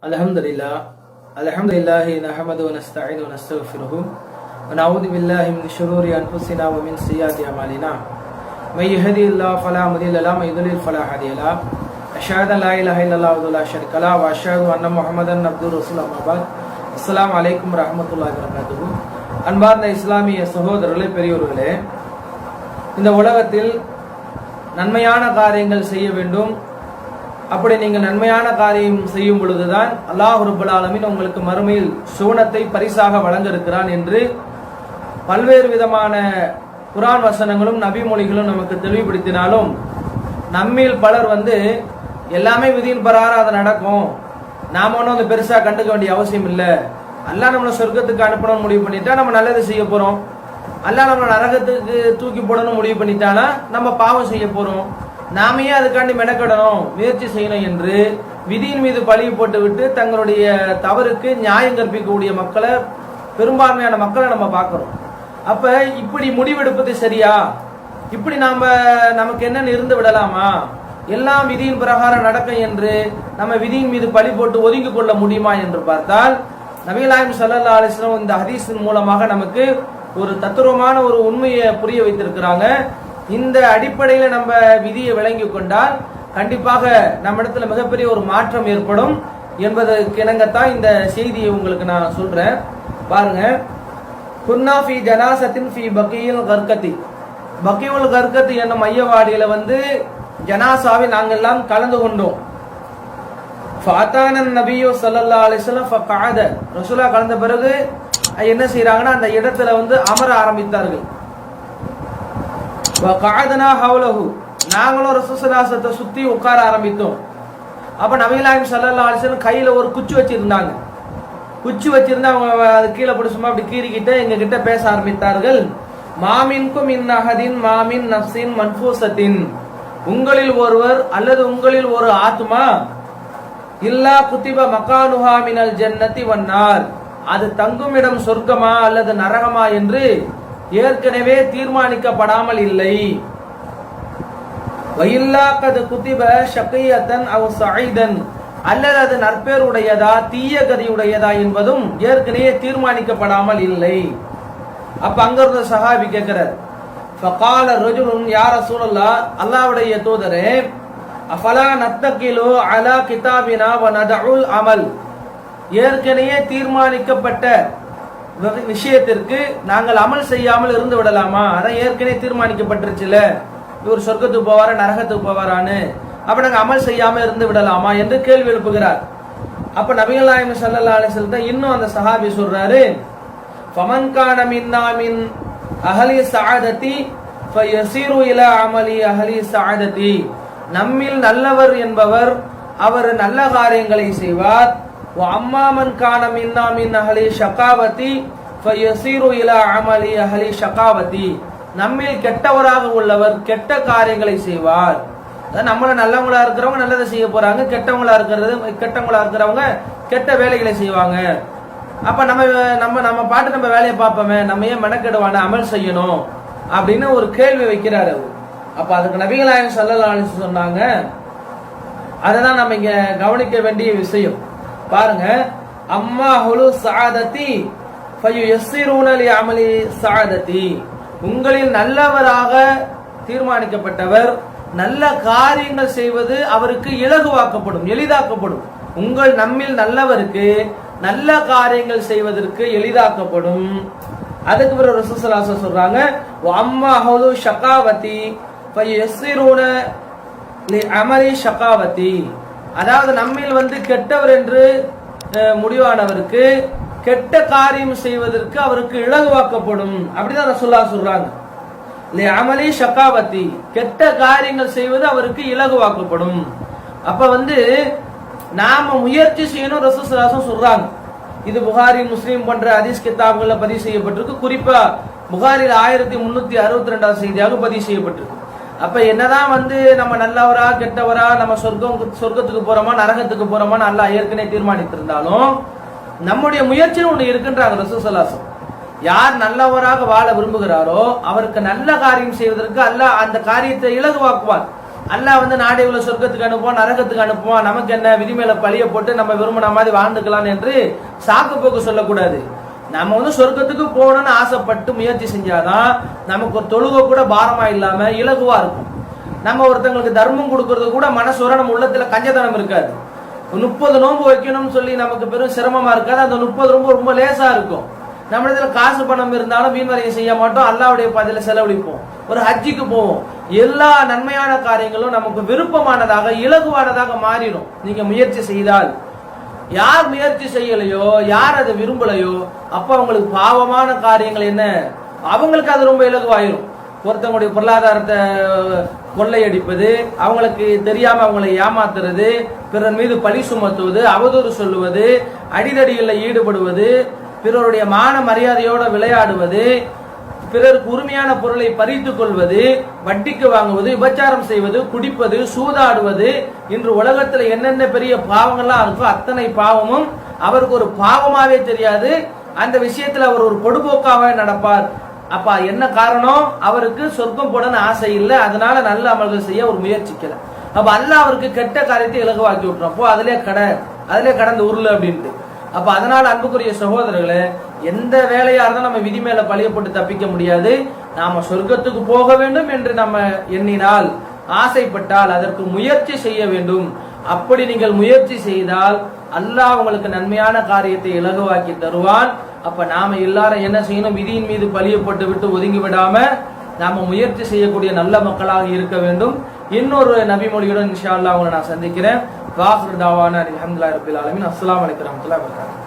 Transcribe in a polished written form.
Alhamdulillahi nahmadu wa nasta'inu wa nastaghfiruhu wa na'udhu billahi min shururi anfusina wa min sayyiati a'malina may yahdihillahu fala mudilla lahu wa may yudlil fala hadiya lahu ashhadu an la ilaha illallah wa la sharika lahu wa ashhadu anna muhammadan abduhu wa rasuluhu amma ba'd. Assalamu alaikum wa rahmatullahi wa barakatuh. அன்பார்ந்த இஸ்லாமிய சகோதரர்களே, பெரியோர்களே, இந்த உலகத்தில் நன்மையான காரியங்கள் செய்ய வேண்டும். அப்படி நீங்கள் நன்மையான காரியம் செய்யும் பொழுதுதான் அல்லாஹ் ரப்பல் ஆலமீன் உங்களுக்கு மறுமையில் சுவனத்தை பரிசாக வழங்க இருக்கிறான் என்று பல்வேறு விதமான குர்ஆன் வசனங்களும் நபி மொழிகளும் நமக்கு தெளிவுபடுத்தினாலும், நம்மில் பலர் எல்லாமே விதியின் பிரகாரம் அது நடக்கும், நாம ஒன்றும் அது பெருசா கண்டுக்க வேண்டிய அவசியம் இல்லை, அல்லாஹ் நம்மளை சொர்க்கத்துக்கு அனுப்பணும்னு முடிவு பண்ணிட்டா நம்ம நல்லது செய்ய போறோம், அல்லாஹ் நம்மளை நரகத்துக்கு தூக்கி போடணும் முடிவு பண்ணிட்டானா நம்ம பாவம் செய்ய போறோம், நாமையே அதுக்காண்டி மெனக்கடணும், முயற்சி செய்யணும் என்று விதியின் மீது பழி போட்டு விட்டு தங்களுடைய தவறுக்கு நியாயம் கற்பிக்கக்கூடிய மக்களை, பெரும்பான்மையான மக்களை நம்ம பார்க்கிறோம். அப்ப இப்படி முடிவெடுப்பது சரியா? இப்படி நமக்கு என்ன இருந்து விடலாமா? எல்லாம் விதியின் பிரகாரம் நடக்கும் என்று நம்ம விதியின் மீது பழி போட்டு ஒதுங்கி கொள்ள முடியுமா என்று பார்த்தால், நபிகள் நாயகம் ஸல்லல்லாஹு அலைஹி வஸல்லம் இந்த ஹதீஸின் மூலமாக நமக்கு ஒரு தத்துவமான ஒரு உண்மையை புரிய வைத்திருக்கிறாங்க. இந்த அடிப்படையில நம்ம விதியை விளங்கி கொண்டால் கண்டிப்பாக நம்ம இடத்துல மிகப்பெரிய ஒரு மாற்றம் ஏற்படும் என்பதற்கு இணங்கத்தான் இந்த செய்தியை உங்களுக்கு நான் சொல்றேன். பாருங்க, குன்னா ஃபி ஜனாசத்தின் ஃபி பக்கியில் கர்கத்தி, பக்கியுல் கர்கத்தி என்னும் மையவாடியில ஜனாசாவை நாங்கள் எல்லாம் கலந்து கொண்டோம். ஃபாத்தானன் நபியு ஸல்லல்லாஹு அலைஹி வஸல்லம் ஃபகஅத, ரசூலா கலந்த பிறகு என்ன செய்யறாங்கன்னா அந்த இடத்துல அமர ஆரம்பித்தார்கள். வகஅதனா ஹவுலஹு, நாங்களும் ரசூல் ஸல்லல்லாஹு அலைஹி வஸல்லம் சுத்தி உட்கார ஆரம்பித்தோம். அப்ப நபிகள் நாயகம் ஸல்லல்லாஹு அலைஹி வஸல்லம் கையில ஒரு குச்சி வச்சிருந்தாங்க. குச்சி வச்சிருந்தா அவங்க அது கீழே போட்டு சும்மா அப்படி கீறிக்கிட்டு எங்க கிட்ட பேச ஆரம்பித்தார்கள். மாமின்கும் மின் அஹதின் மாமின் நஃப்ஸின் மன்ஃபூஸத்தின், உங்களில் ஒருவர் அல்லது உங்களில் ஒரு ஆத்மா இல்லா குத்திப மகானுஹா மினல் ஜன்னதி வன்னார், அது தங்கும் இடம் சொர்க்கமா அல்லது நரகமா என்று ஏற்கனவே தீர்மானிக்கப்படாமல் இல்லை. வயில்லா கது குத்திப ஷகியத்தன் அவ் சஈதன், அல்லது அது நற்பேருடையதா தீய கதியுடையதா என்பதும் ஏற்கனவே தீர்மானிக்கப்படாமல் இல்லை. அப்ப அங்க இருந்த சஹாபி கேட்கிறார், ஃபகால ரஜுலுன் யா ரசூலல்லாஹ், அல்லாஹ்வுடைய தூதரே, அஃபலா நத்தகிலு அலா கிதாபினா வ நதஉல் அமல், ஏற்கனவே தீர்மானிக்கப்பட்ட விஷயத்திற்கு நாங்கள் அமல் செய்யாமல் இருந்து விடலாமா? அதான் ஏற்கனவே தீர்மானிக்கப்பட்டிருச்சுல, இவர் சொர்க்கத்துக்கு போவாரா நரகத்துக்கு போவாரான்னு, அப்ப நாங்க அமல் செய்யாம இருந்து விடலாமா என்று கேள்வி எழுப்புகிறார். அப்ப நபிகள் நாயகம் ஸல்லல்லாஹு அலைஹி வஸல்லம் இன்னும் அந்த சஹாபி சொல்றாரு, ஃபமன் கான மின்னா மின் அஹலி ஸஅததி ஃபயஸிரு இலா அமலி அஹலி ஸஅததி, நம்மில் நல்லவர் என்பவர் அவர் நல்ல காரியங்களை செய்வார். வஅம்மா மன் கான மின்னா மின் அஹலி ஷகாவதி ஃபயஸிரு இலா அமலி அஹலி ஷகாவதி, நம்மில் கெட்டவராக உள்ளவர் கெட்ட காரியங்களை செய்வார். நம்மள நல்லவங்களா இருக்கிறவங்க நல்லதை செய்ய போறாங்க, கெட்டவங்களா இருக்கிறவங்க கெட்ட வேலைகளை செய்வாங்க. அப்ப நம்ம நம்ம நம்ம பாட்டு நம்ம வேலையை பார்ப்போமே, நம்ம ஏன் மெனக்கெடுவான அமல் செய்யணும் அப்படின்னு ஒரு கேள்வி வைக்கிறாரு. அப்ப அதுக்கு நபிகள் நாயகம் ஸல்லல்லாஹு அலைஹி வஸல்லம் சொன்னாங்க, அததான் நம்ம இங்க கவனிக்க வேண்டிய விஷயம். பாருங்க, அம்மா ஹுலு ஸஅததி ஃபயுயஸ்ஸிரூன லி அமலி ஸஅததி, உங்களில் நல்லவராக தீர்மானிக்கப்பட்டவர் நல்ல காரியங்கள் செய்வது அவருக்கு இலகுவாக்கப்படும், எளிதாக்கப்படும். நம்மில் நல்லவருக்கு நல்ல காரியங்கள் செய்வதற்கு எளிதாக்கப்படும். அதுக்கு பிறகு ரசூல் ஸல்லல்லாஹு அலைஹி வஸல்லம் சொல்றாங்க, வஅம்மா ஹுலு ஷகாவதி ஃபயஸ்ஸிரூன லி அமலி ஷகாவதி, அதாவது நம்மில் கெட்டவர் என்று முடிவானவருக்கு கெட்ட காரியம் செய்வதற்கு அவருக்கு இலகுவாக்கப்படும். அப்படிதான் ரசூலுல்லாஹ் சொல்றாங்க. லி அமலி ஷகாவதி, கெட்ட காரியங்கள் செய்வது அவருக்கு இலகுவாக்கப்படும். அப்ப நாம முயற்சி செய்யணும் ரசூல் ஸல்லல்லாஹு அலைஹி வஸல்லம் சொல்றாங்க. இது புகாரி முஸ்லிம் போன்ற ஹதீஸ் கிதாபுகள்ல பதிவு செய்யப்பட்டிருக்கு. குறிப்பா புகாரில் 1362 செய்தியாக பதிவு செய்யப்பட்டிருக்கு. அப்ப என்னதான் நம்ம நல்லவரா கெட்டவரா, நம்ம சொர்க்கத்துக்கு போறோமா நரகத்துக்கு போறோமான்னு அல்லாஹ் ஏற்கனவே தீர்மானித்திருந்தாலும் நம்முடைய முயற்சின்னு ஒண்ணு இருக்குன்றாங்க ரசூல் ஸல்லல்லாஹு அலைஹி வஸல்லம். யார் நல்லவராக வாழ விரும்புகிறாரோ அவருக்கு நல்ல காரியம் செய்வதற்கு அல்லாஹ் அந்த காரியத்தை இலகுவாக்குவார். அல்லாஹ் வந்து நாடையுள்ள சொர்க்கத்துக்கு அனுப்புவான், நரகத்துக்கு அனுப்புவான், நமக்கு என்ன விதி மேல பழிய போட்டு நம்ம விரும்பின மாதிரி வாழ்ந்துக்கலாம் என்று சாக்கு போக்கு சொல்லக்கூடாது. நம்ம வந்து சொர்க்கத்துக்கு போகணும்னு ஆசைப்பட்டு முயற்சி செஞ்சாதான் நமக்கு ஒரு தொழுகை கூட பாரமா இல்லாம இலகுவா இருக்கும். நம்ம ஒருத்தங்களுக்கு தர்மம் கொடுக்கறது கூட மனசோர நம்ம உள்ளத்துல கஞ்சத்தனம் இருக்காது. 30 நோன்பு வைக்கணும்னு சொல்லி நமக்கு பெரும் சிரமமா இருக்காது. அந்த 30 ரொம்ப லேசா இருக்கும். நம்ம இடத்துல காசு பணம் இருந்தாலும் வீண்வரையும் செய்ய மாட்டோம், அல்லாஹ்வுடைய பாதையில செலவழிப்போம், ஒரு ஹஜ்ஜிக்கு போவோம். எல்லா நன்மையான காரியங்களும் நமக்கு விருப்பமானதாக இலகுவானதாக மாறிடும் நீங்க முயற்சி செய்தால். யார் முயற்சி செய்யலையோ, யார் அதை விரும்பலையோ, அப்ப அவங்களுக்கு பாவமான காரியங்கள் என்ன, அவங்களுக்கு அது ரொம்ப இலகுவாயிரும். ஒருத்தவங்களுடைய பொருளாதாரத்தை கொள்ளையடிப்பது, அவங்களுக்கு தெரியாம அவங்களை ஏமாத்துறது, பிறர் மீது பழி சுமத்துவது, அவதூறு சொல்லுவது, அடிதடிகளில் ஈடுபடுவது, பிறருடைய மான மரியாதையோட விளையாடுவது, பிறருக்கு உரிமையான பொருளை பறித்துக் கொள்வது, வட்டிக்கு வாங்குவது, விபச்சாரம் செய்வது, குடிப்பது, சூதாடுவது, இன்று உலகத்துல என்னென்ன பெரிய பாவங்கள்லாம் இருக்கோ அத்தனை பாவமும் அவருக்கு ஒரு பாவமாவே தெரியாது. அந்த விஷயத்துல அவர் ஒரு பொடுபோக்காக நடப்பார். அப்ப என்ன காரணம், அவருக்கு சொர்க்கம் போடன்னு ஆசை இல்லை, அதனால நல்ல அமல்கள் செய்ய ஒரு முயற்சிக்கல. அப்ப அல்லாஹ் அவருக்கு கெட்ட காரியத்தை இலகுவாக்கி விட்டுறோம், போ அதிலே கடந்து உருளு அப்படின்ட்டு. அப்ப அதனால அன்புக்குரிய சகோதரர்களே, எந்த வேலையா இருந்தாலும் நம்ம விதி மேல பழிய போட்டு தப்பிக்க முடியாது. நாம சொர்க்கத்துக்கு போக வேண்டும் என்று நம்ம எண்ணினால், ஆசைப்பட்டால் அதற்கு முயற்சி செய்ய வேண்டும். அப்படி நீங்கள் முயற்சி செய்தால் அல்லாஹ் உங்களுக்கு நன்மையான காரியத்தை இலகுவாக்கி தருவான். அப்ப நாம எல்லாரும் என்ன செய்யணும், விதியின் மீது பழிய போட்டு விட்டு ஒதுங்கி விடாம நாம முயற்சி செய்யக்கூடிய நல்ல மக்களாக இருக்க வேண்டும். இன்னொரு நபி மொழியுடன் இன்ஷா அல்லாஹ் உங்களை நான் சந்திக்கிறேன். வாஹிர் தாவானா அல்ஹம்துலில்லாஹி ரப்பில் ஆலமீன். அஸ்ஸலாமு அலைக்கும் வரஹ்மத்துல்லாஹி வபரகாத்துஹு.